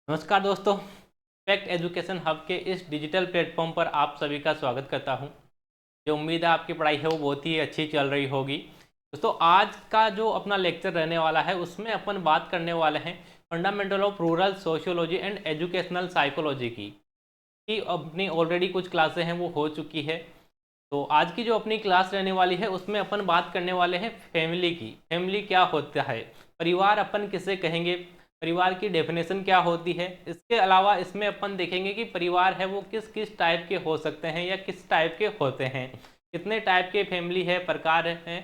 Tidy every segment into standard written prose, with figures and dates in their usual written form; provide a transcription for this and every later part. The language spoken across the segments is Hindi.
नमस्कार दोस्तों। फैक्ट एजुकेशन हब के इस डिजिटल प्लेटफॉर्म पर आप सभी का स्वागत करता हूं। जो उम्मीद है आपकी पढ़ाई है वो बहुत ही अच्छी चल रही होगी। दोस्तों, आज का जो अपना लेक्चर रहने वाला है उसमें अपन बात करने वाले हैं fundamental of rural sociology and educational psychology की अपनी ऑलरेडी कुछ क्लासें हैं वो हो चुकी है। तो आज की जो अपनी क्लास रहने वाली है उसमें अपन बात करने वाले हैं फैमिली की। फैमिली क्या होता है, परिवार अपन किसे कहेंगे, परिवार की डेफिनेशन क्या होती है। इसके अलावा इसमें अपन देखेंगे कि परिवार है वो किस किस टाइप के हो सकते हैं या किस टाइप के होते हैं, कितने टाइप के फैमिली है, प्रकार हैं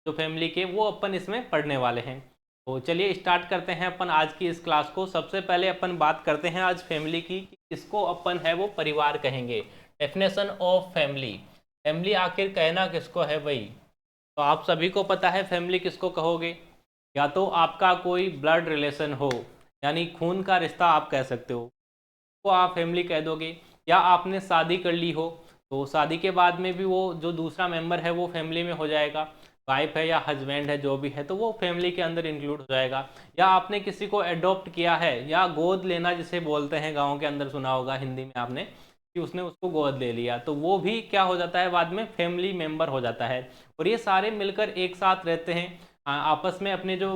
जो फैमिली के, वो अपन इसमें पढ़ने वाले हैं। तो चलिए स्टार्ट करते हैं अपन आज की इस क्लास को। सबसे पहले अपन बात करते हैं आज फैमिली की, इसको अपन है वो परिवार कहेंगे। डेफिनेशन ऑफ फैमिली, फैमिली आखिर कहना किसको है भाई। तो आप सभी को पता है फैमिली किसको कहोगे, या तो आपका कोई ब्लड रिलेशन हो यानी खून का रिश्ता आप कह सकते हो, तो आप फैमिली कह दोगे। या आपने शादी कर ली हो तो शादी के बाद में भी वो जो दूसरा मेंबर है वो फैमिली में हो जाएगा, वाइफ है या हस्बैंड है जो भी है तो वो फैमिली के अंदर इंक्लूड हो जाएगा। या आपने किसी को एडॉप्ट किया है या गोद लेना जिसे बोलते हैं, गाँव के अंदर सुना होगा हिंदी में आपने कि उसने उसको गोद ले लिया, तो वो भी क्या हो जाता है बाद में फैमिली मेंबर हो जाता है। और ये सारे मिलकर एक साथ रहते हैं, आपस में अपने जो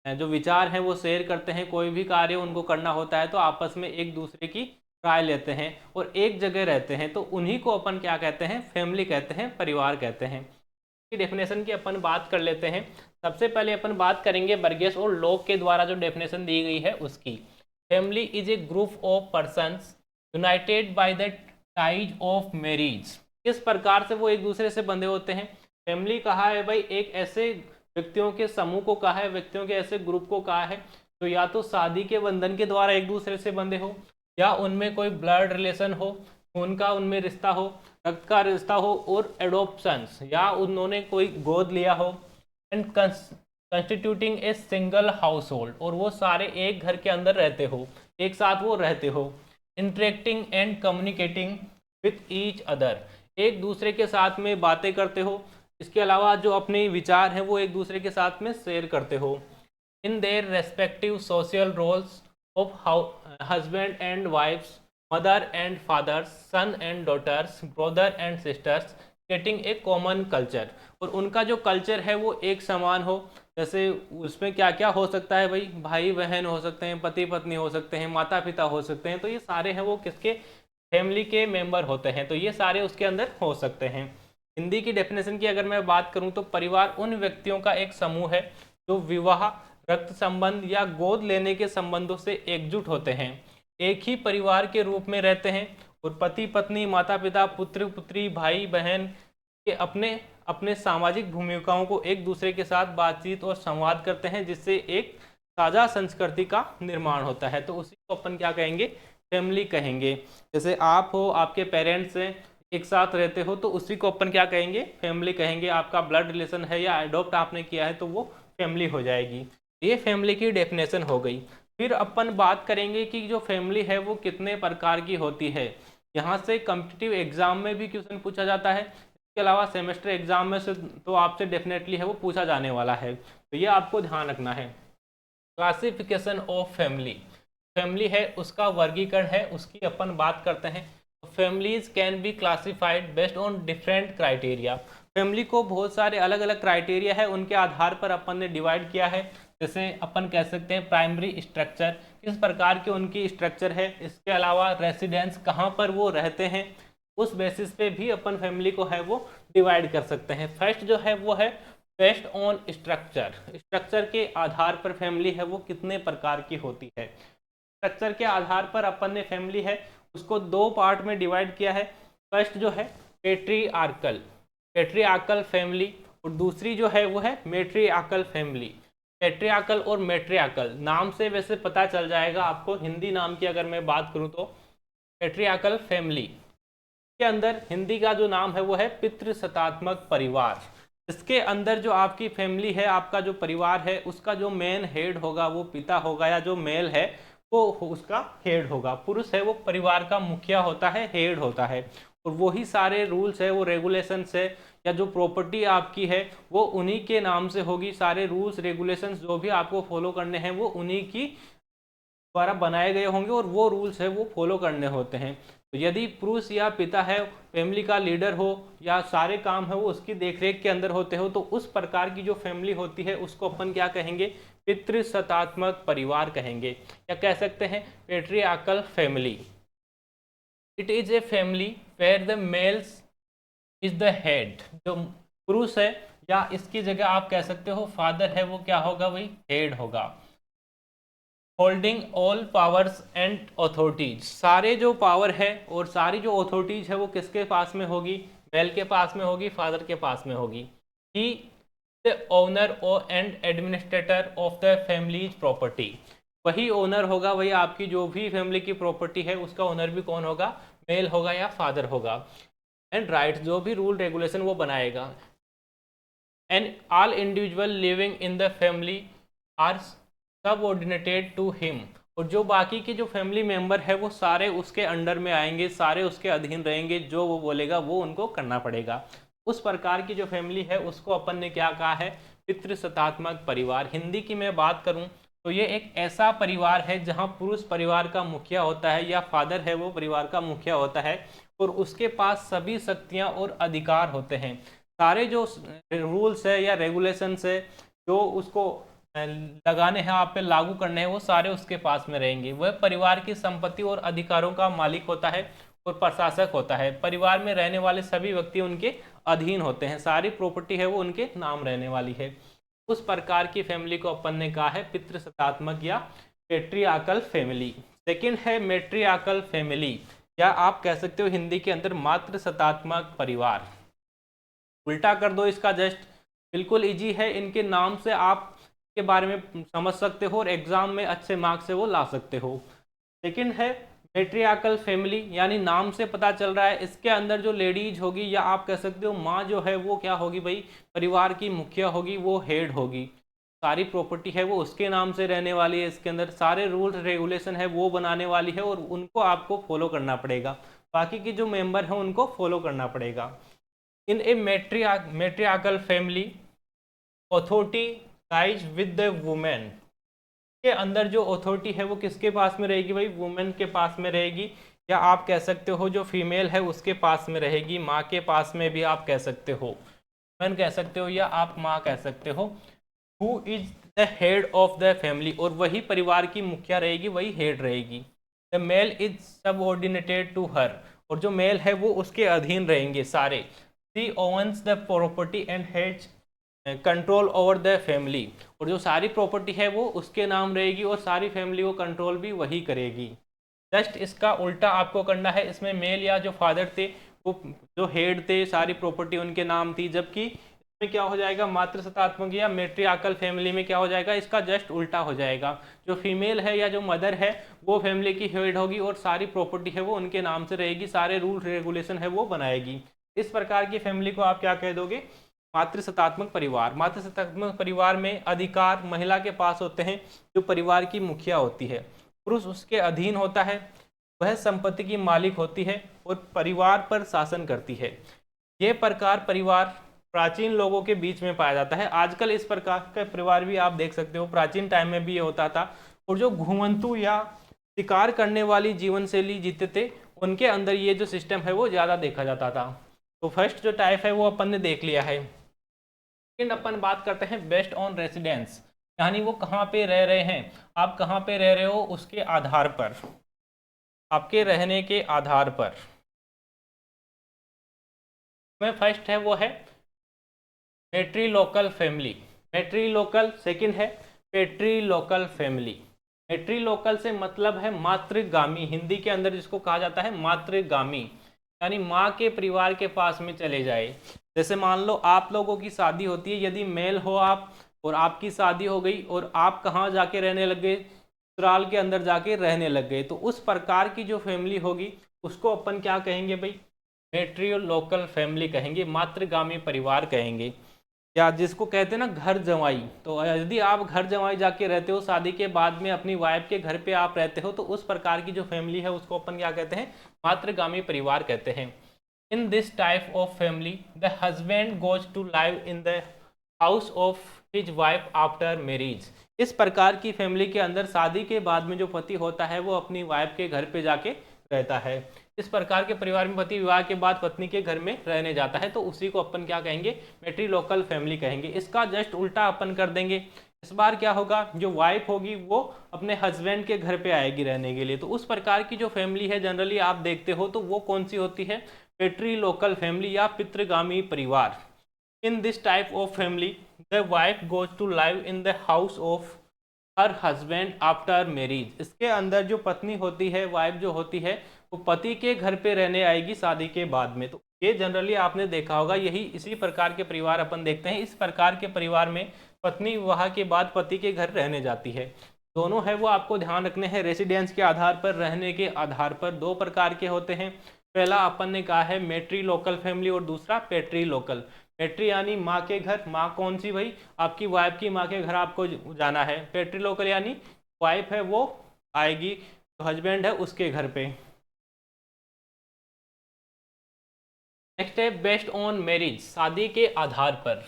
जो विचार हैं वो शेयर करते हैं, कोई भी कार्य उनको करना होता है तो आपस में एक दूसरे की राय लेते हैं और एक जगह रहते हैं, तो उन्हीं को अपन क्या कहते हैं, फैमिली कहते हैं, परिवार कहते हैं। की डेफिनेशन की अपन बात कर लेते हैं। सबसे पहले अपन बात करेंगे बर्गेस और लॉक के द्वारा जो डेफिनेशन दी गई है उसकी। Family is a group of persons United by the ties of marriage. किस प्रकार से वो एक दूसरे से बंधे होते हैं। फैमिली कहा है भाई एक ऐसे व्यक्तियों के समूह को कहा है, व्यक्तियों के ऐसे ग्रुप को कहा है तो या तो शादी के बंधन के द्वारा एक दूसरे से बंधे हो, या उनमें कोई ब्लड रिलेशन हो, खून का उनमें रिश्ता हो, रक्त का रिश्ता हो, और एडोप्शंस या उन्होंने कोई गोद लिया हो, and constituting a single house hold, और वो सारे एक घर के अंदर रहते हो, एक साथ वो रहते हो, interacting and communicating with each other, एक दूसरे के साथ में बातें करते हो, इसके अलावा जो अपने विचार हैं वो एक दूसरे के साथ में शेयर करते हो। In their respective social roles of husband and wifes, mother and fathers, son and daughters, brother and sisters, getting a common culture, और उनका जो कल्चर है वो एक समान हो। जैसे उसमें क्या क्या हो सकता है भाई, भाई बहन हो सकते हैं, पति पत्नी हो सकते हैं, माता पिता हो सकते हैं, तो ये सारे हैं वो किसके, फैमिली के मेंबर होते हैं, तो ये सारे उसके अंदर हो सकते हैं। हिंदी की डेफिनेशन की अगर मैं बात करूं तो परिवार उन व्यक्तियों का एक समूह है जो विवाह, रक्त संबंध या गोद लेने के संबंधों से एकजुट होते हैं, एक ही परिवार के रूप में रहते हैं, और पति पत्नी, माता पिता, पुत्र पुत्री, भाई बहन के अपने अपने सामाजिक भूमिकाओं को एक दूसरे के साथ बातचीत और संवाद करते हैं, जिससे एक साझा संस्कृति का निर्माण होता है, तो उसी को अपन क्या कहेंगे, फैमिली कहेंगे। जैसे आप हो, आपके पेरेंट्स हैं, एक साथ रहते हो, तो उसी को अपन क्या कहेंगे, फैमिली कहेंगे। आपका ब्लड रिलेशन है या अडॉप्ट आपने किया है तो वो फैमिली हो जाएगी। ये फैमिली की डेफिनेशन हो गई। फिर अपन बात करेंगे कि जो फैमिली है वो कितने प्रकार की होती है। यहाँ से कॉम्पिटिटिव एग्जाम में भी क्वेश्चन पूछा जाता है, इसके अलावा सेमेस्टर एग्जाम में से तो आपसे डेफिनेटली है वो पूछा जाने वाला है, तो ये आपको ध्यान रखना है। क्लासिफिकेशन ऑफ फैमिली, फैमिली है उसका वर्गीकरण है, उसकी अपन बात करते हैं। Families can be classified based on different criteria. Family को बहुत सारे अलग अलग क्राइटेरिया है, उनके आधार पर अपन ने डिवाइड किया है। जैसे अपन कह सकते हैं प्राइमरी स्ट्रक्चर, किस प्रकार के उनकी स्ट्रक्चर है, इसके अलावा रेसिडेंस कहाँ पर वो रहते हैं, उस बेसिस पे भी अपन फैमिली को है वो डिवाइड कर सकते हैं। फर्स्ट जो है वो है बेस्ड ऑन स्ट्रक्चर, स्ट्रक्चर के आधार पर फैमिली है वो कितने प्रकार की होती है। स्ट्रक्चर के आधार पर अपन ने फैमिली है उसको दो पार्ट में डिवाइड किया है। फर्स्ट जो है पेट्रीआर्कल, पेट्रीआर्कल फैमिली, और दूसरी जो है वो है मेट्रीआर्कल फैमिली। पेट्रीआर्कल और मेट्रीआर्कल नाम से वैसे पता चल जाएगा आपको, हिंदी नाम की अगर मैं बात करूं तो पेट्रीआर्कल फैमिली के अंदर हिंदी का जो नाम है वो है पितृसत्तात्मक परिवार। इसके अंदर जो आपकी फैमिली है, आपका जो परिवार है, उसका जो मेन हेड होगा वो पिता होगा, या जो मेल है वो उसका हेड होगा। पुरुष है वो परिवार का मुखिया होता है, हेड होता है, और वही सारे रूल्स है, वो रेगुलेशंस है, या जो प्रॉपर्टी आपकी है वो उन्हीं के नाम से होगी। सारे रूल्स रेगुलेशंस जो भी आपको फॉलो करने हैं वो उन्हीं की द्वारा बनाए गए होंगे और वो रूल्स है वो फॉलो करने होते हैं। तो यदि पुरुष या पिता है, फैमिली का लीडर हो या सारे काम है वो उसकी देखरेख के अंदर होते हो, तो उस प्रकार की जो फैमिली होती है उसको अपन क्या कहेंगे, पितृसत्तात्मक परिवार कहेंगे, या कह सकते हैं patriarchal family. It is a family where the males is the head, जो पुरुष है या इसकी जगह आप कह सकते हो फादर है, वो क्या होगा भाई, हेड होगा। Holding all powers and authorities, सारे जो पावर है और सारी जो अथॉरिटीज है वो किसके पास में होगी, मेल के पास में होगी, फादर के पास में होगी। He the owner and administrator of the family's property, वही ओनर होगा, वही आपकी जो भी फैमिली की प्रॉपर्टी है उसका ओनर भी कौन होगा, मेल होगा या फादर होगा। एंड राइट्स, जो भी रूल रेगुलेशन वो बनाएगा। And all individual living in the family are subordinated to him, और जो बाकी के जो फैमिली मेंबर है वो सारे उसके अंडर में आएंगे, सारे उसके अधीन रहेंगे, जो वो बोलेगा वो उनको करना पड़ेगा। उस प्रकार की जो फैमिली है उसको अपन ने क्या कहा है, पितृसत्तात्मक परिवार। हिंदी की मैं बात करूं तो ये एक ऐसा परिवार है जहां पुरुष परिवार का मुखिया होता है या फादर है वो परिवार का मुखिया होता है, और उसके पास सभी शक्तियां और अधिकार होते हैं। सारे जो रूल्स है या रेगुलेशंस है जो उसको लगाने हैं, आप पे लागू करने हैं, वो सारे उसके पास में रहेंगे। वह परिवार की संपत्ति और अधिकारों का मालिक होता है और प्रशासक होता है। परिवार में रहने वाले सभी व्यक्ति उनके अधीन होते हैं, सारी प्रॉपर्टी है वो उनके नाम रहने वाली है। उस प्रकार की फैमिली को अपन ने कहा है पितृसत्तात्मक या पेट्रियार्कल फैमिली। सेकंड है मैट्रियार्कल फैमिली, या आप कह सकते हो हिंदी के अंदर मातृसत्तात्मक परिवार। उल्टा कर दो इसका, जस्ट बिल्कुल इजी है, इनके नाम से आप के बारे में समझ सकते हो और एग्जाम में अच्छे मार्क्स से वो ला सकते हो। सेकंड है मैट्रियार्कल फैमिली, यानी नाम से पता चल रहा है इसके अंदर जो लेडीज होगी या आप कह सकते हो माँ जो है वो क्या होगी भाई, परिवार की मुखिया होगी, वो हेड होगी। सारी प्रॉपर्टी है वो उसके नाम से रहने वाली है, इसके अंदर सारे रूल्स रेगुलेशन है वो बनाने वाली है और उनको आपको फॉलो करना पड़ेगा, बाकी के जो मेंबर हैं उनको फॉलो करना पड़ेगा। In a matriarchal family authority lies with the women, के अंदर जो अथॉरिटी है वो किसके पास में रहेगी भाई, वुमेन के पास में रहेगी, या आप कह सकते हो जो फीमेल है उसके पास में रहेगी, माँ के पास में भी आप कह सकते हो, वुमेन कह सकते हो या आप माँ कह सकते हो। Who is the head of the family, और वही परिवार की मुखिया रहेगी, वही हेड रहेगी। The male is subordinated to her, और जो मेल है वो उसके अधीन रहेंगे सारे। She owns the property and heads control over the family, और जो सारी प्रॉपर्टी है वो उसके नाम रहेगी और सारी फैमिली को कंट्रोल भी वही करेगी। जस्ट इसका उल्टा आपको करना है, इसमें मेल या जो फादर थे वो जो हेड थे सारी प्रॉपर्टी उनके नाम थी, जबकि इसमें क्या हो जाएगा, मातृसत्तात्मक या मैट्रियार्कल फैमिली में क्या हो जाएगा, इसका जस्ट उल्टा हो जाएगा। जो फीमेल है या जो मदर है वो फैमिली की हेड होगी और सारी प्रॉपर्टी है वो उनके नाम से रहेगी, सारे रूल रेगुलेशन है वो बनाएगी। इस प्रकार की फैमिली को आप क्या कह दोगे, मातृसत्तात्मक परिवार। मातृसत्तात्मक परिवार में अधिकार महिला के पास होते हैं जो परिवार की मुखिया होती है, पुरुष उसके अधीन होता है, वह संपत्ति की मालिक होती है और परिवार पर शासन करती है। यह प्रकार परिवार प्राचीन लोगों के बीच में पाया जाता है। आजकल इस प्रकार का परिवार भी आप देख सकते हो, प्राचीन टाइम में भी ये होता था। और जो घुमंतु या शिकार करने वाली जीवन शैली जीते थे उनके अंदर ये जो सिस्टम है वो ज़्यादा देखा जाता था। तो फर्स्ट जो टाइप है वो अपन ने देख लिया है। सेकंड अपन बात करते हैं बेस्ड ऑन रेसिडेंस, यानी वो कहाँ पे रह रहे हैं, आप कहाँ पे रह रहे हो उसके आधार पर, आपके रहने के आधार पर। में फर्स्ट है वो है मैट्रिलोकल फैमिली, मैट्रिलोकल। सेकंड है पेट्रिलोकल फैमिली। मैट्रिलोकल से मतलब है मातृगामी, हिंदी के अंदर जिसको कहा जाता है मातृगामी, यानी माँ के परिवार के पास में चले जाए। जैसे मान लो आप लोगों की शादी होती है, यदि मेल हो आप और आपकी शादी हो गई और आप कहाँ जाके रहने लग गए, ससुराल के अंदर जाके रहने लग गए, तो उस प्रकार की जो फैमिली होगी उसको अपन क्या कहेंगे भाई, मैट्रिलोकल फैमिली कहेंगे, मातृगामी परिवार कहेंगे, या जिसको कहते हैं ना घर जमाई। तो यदि आप घर जमाई जाके रहते हो, शादी के बाद में अपनी वाइफ के घर पे आप रहते हो, तो उस प्रकार की जो फैमिली है उसको अपन क्या कहते हैं, मातृगामी परिवार कहते हैं। In this type of family the husband goes to live in the house of his wife after marriage. इस प्रकार की फैमिली के अंदर शादी के बाद में जो पति होता है वो अपनी वाइफ के घर पे जाके रहता है। इस प्रकार के परिवार में पति विवाह के बाद पत्नी के घर में रहने जाता है, तो उसी को अपन क्या कहेंगे, मैट्रिलोकल फैमिली कहेंगे। इसका जस्ट उल्टा अपन कर देंगे। इस बार क्या होगा, जो वाइफ होगी वो अपने हस्बैंड के घर पे आएगी रहने के लिए। तो उस प्रकार की जो फैमिली है जनरली आप देखते हो तो वो कौन सी होती है, पैट्रिलोकल फैमिली या पितृगामी परिवार। In this type of family the wife goes to live in the house of her husband after marriage. इसके अंदर जो पत्नी होती है, वाइफ जो होती है, वो पति के घर पे रहने आएगी शादी के बाद में। तो ये जनरली आपने देखा होगा, यही इसी प्रकार के परिवार अपन देखते हैं। इस प्रकार के परिवार में पत्नी विवाह के बाद पति के घर रहने जाती है। दोनों है वो आपको ध्यान रखने हैं, रेसिडेंस के आधार पर, रहने के आधार पर। दो प्रकार के होते हैं। पहला अपन ने कहा है मैट्रिलोकल फैमिली और दूसरा पैट्रिलोकल। पैट्री यानी माँ के घर, माँ कौन सी भाई, आपकी वाइफ की माँ के घर आपको जाना है। पैट्रिलोकल यानी वाइफ है वो आएगी, तो हस्बैंड है उसके घर पे। नेक्स्ट है बेस्ड ऑन मैरिज, शादी के आधार पर।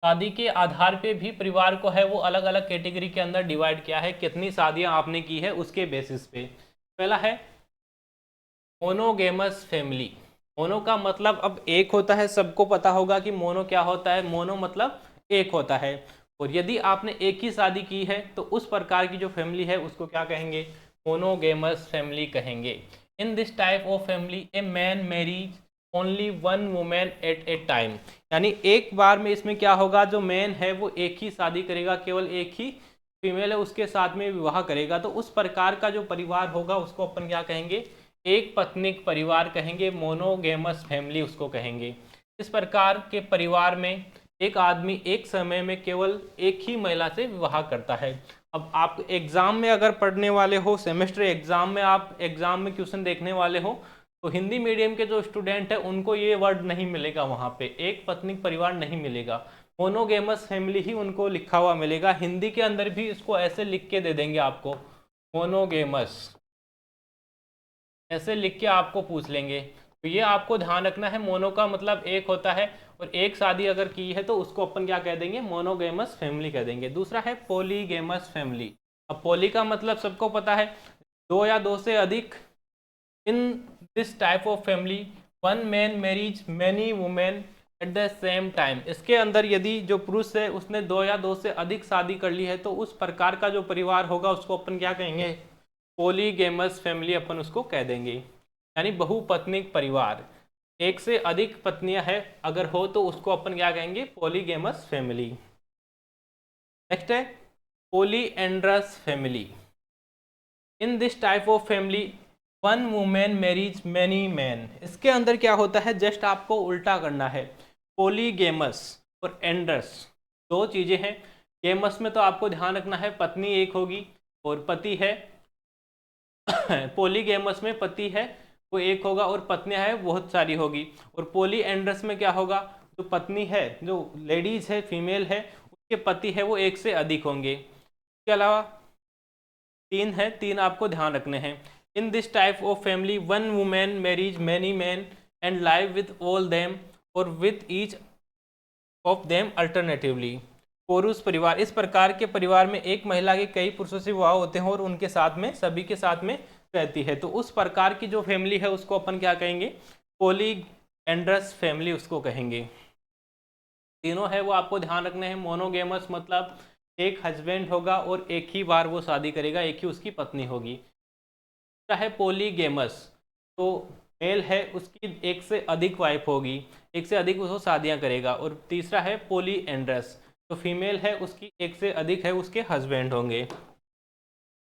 शादी के आधार पे भी परिवार को है वो अलग अलग कैटेगरी के अंदर डिवाइड किया है, कितनी शादियां आपने की है उसके बेसिस पे। पहला है मोनोगेमस फैमिली। मोनो का मतलब अब एक होता है, सबको पता होगा कि मोनो क्या होता है। मोनो मतलब एक होता है, और यदि आपने एक ही शादी की है तो उस प्रकार की जो फैमिली है उसको क्या कहेंगे, मोनोगेमस फैमिली कहेंगे। In this type of family a man marries only one women at a time. यानी एक बार में इसमें क्या होगा, जो मैन है वो एक ही शादी करेगा, केवल एक ही फीमेल है उसके साथ में विवाह करेगा। तो उस प्रकार का जो परिवार होगा उसको अपन क्या कहेंगे, एक पत्निक परिवार कहेंगे, मोनोगेमस फैमिली उसको कहेंगे। इस प्रकार के परिवार में एक आदमी एक समय में केवल एक ही महिला से विवाह करता है। अब आप एग्जाम में अगर पढ़ने वाले हो, सेमेस्टर एग्जाम में आप एग्जाम में क्वेश्चन देखने वाले हो, तो हिंदी मीडियम के जो स्टूडेंट है उनको ये वर्ड नहीं मिलेगा, वहाँ पे एक पत्निक परिवार नहीं मिलेगा, मोनोगेमस फैमिली ही उनको लिखा हुआ मिलेगा। हिंदी के अंदर भी इसको ऐसे लिख के दे देंगे आपको, मोनोगेमस, ऐसे लिख के आपको पूछ लेंगे। तो ये आपको ध्यान रखना है, मोनो का मतलब एक होता है, और एक शादी अगर की है तो उसको अपन क्या कह देंगे, मोनोगेमस फैमिली कह देंगे। दूसरा है पॉलीगेमस फैमिली। अब पॉली का मतलब सबको पता है, दो या दो से अधिक। In this type of family one man marries many women at the same time. इसके अंदर यदि जो पुरुष है उसने दो या दो से अधिक शादी कर ली है तो उस प्रकार का जो परिवार होगा उसको अपन क्या कहेंगे, पॉलीगेमस फैमिली अपन उसको कह देंगे। यानी बहुपत्निक परिवार, एक से अधिक पत्नियां हैं अगर हो तो उसको अपन क्या कहेंगे, पॉलीगेमस फैमिली। नेक्स्ट है polyandrous family. In this type of family one women marries many man. इसके अंदर क्या होता है, जस्ट आपको उल्टा करना है। पॉलीगेमस और एंड्रस दो चीजें हैं। गेमस में तो आपको ध्यान रखना है पत्नी एक होगी और पति है, पॉलीगेमस में पति है वो एक होगा और पत्नियां है बहुत सारी होगी। और पॉलीएंड्रस में क्या होगा, जो पत्नी है, जो लेडीज है, फीमेल है, उसके पति है वो एक से अधिक होंगे। इसके अलावा तीन है, तीन आपको ध्यान रखने हैं। In this type of family one women marries many man and live with all them और with each of them alternatively. पुरुष परिवार, इस प्रकार के परिवार में एक महिला के कई पुरुषों से विवाह होते हैं और उनके साथ में, सभी के साथ में रहती है। तो उस प्रकार की जो फैमिली है उसको अपन क्या कहेंगे, पॉलीएंड्रस फैमिली उसको कहेंगे। तीनों है वो आपको ध्यान रखने हैं। मोनोगेमस मतलब एक हस्बैंड होगा और एक ही बार वो शादी करेगा, एक ही उसकी पत्नी होगी। दूसरा है पॉलीगेमस, तो मेल है उसकी एक से अधिक वाइफ होगी, एक से अधिक वो शादियां करेगा। और तीसरा है पॉलीएंड्रस, तो फीमेल है उसकी एक से अधिक है उसके हस्बैंड होंगे।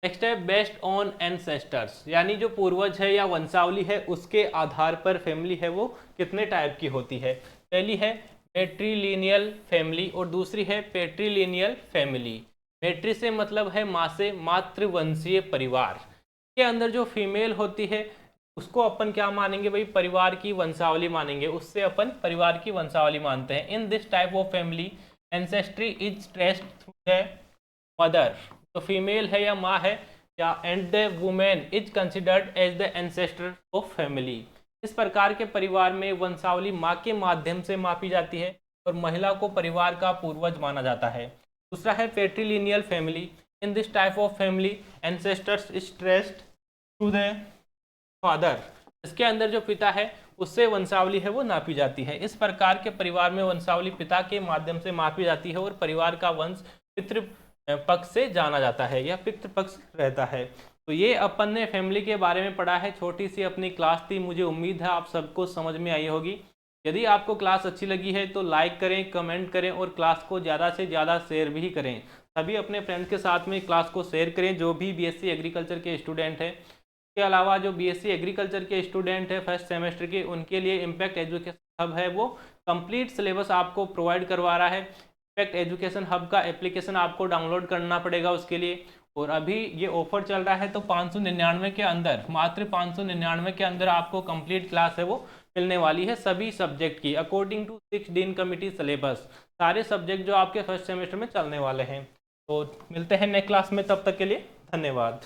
नेक्स्ट है बेस्ड ऑन एंसेस्टर्स, यानी जो पूर्वज है या वंशावली है उसके आधार पर फैमिली है वो कितने टाइप की होती है। पहली है मैट्रिलिनियल फैमिली और दूसरी है पैट्रिलिनियल फैमिली। मैट्री से मतलब है माँ से, मातृवंशीय परिवार के अंदर जो फीमेल होती है उसको अपन क्या मानेंगे भाई, परिवार की वंशावली मानेंगे, उससे अपन परिवार की वंशावली मानते हैं। In this type of family ancestry is traced through the mother, तो फीमेल है या माँ है या, and the women is considered as the ancestor of family. इस प्रकार के परिवार में वंशावली माँ के माध्यम से मापी जाती है और महिला को परिवार का पूर्वज माना जाता है। दूसरा है patrilineal family. In this type of family ancestors is traced to the father. इसके अंदर जो पिता है उससे वंशावली है वो नापी जाती है। इस प्रकार के परिवार में वंशावली पिता के माध्यम से मापी जाती है और परिवार का वंश पितृ पक्ष से जाना जाता है या पितृपक्ष रहता है। तो ये अपन ने फैमिली के बारे में पढ़ा है, छोटी सी अपनी क्लास थी। मुझे उम्मीद है आप सबको समझ में आई होगी। यदि आपको क्लास अच्छी लगी है तो लाइक करें, कमेंट करें और क्लास को ज़्यादा से ज़्यादा शेयर भी करें। सभी अपने फ्रेंड्स के साथ में क्लास को शेयर करें जो भी बीएससी एग्रीकल्चर के स्टूडेंट हैं। इसके अलावा जो बीएससी एग्रीकल्चर के स्टूडेंट हैं फर्स्ट सेमेस्टर के, उनके लिए इम्पैक्ट एजुकेशन हब है वो कंप्लीट सिलेबस आपको प्रोवाइड करवा रहा है। इम्पैक्ट एजुकेशन हब का एप्लीकेशन आपको डाउनलोड करना पड़ेगा उसके लिए। और अभी ये ऑफर चल रहा है तो 599 के अंदर, मात्र 599 के अंदर आपको कंप्लीट क्लास है वो मिलने वाली है सभी सब्जेक्ट की according to 6 dean committee syllabus. सारे सब्जेक्ट जो आपके फर्स्ट सेमेस्टर में चलने वाले हैं। तो मिलते हैं नेक्स्ट क्लास में, तब तक के लिए धन्यवाद।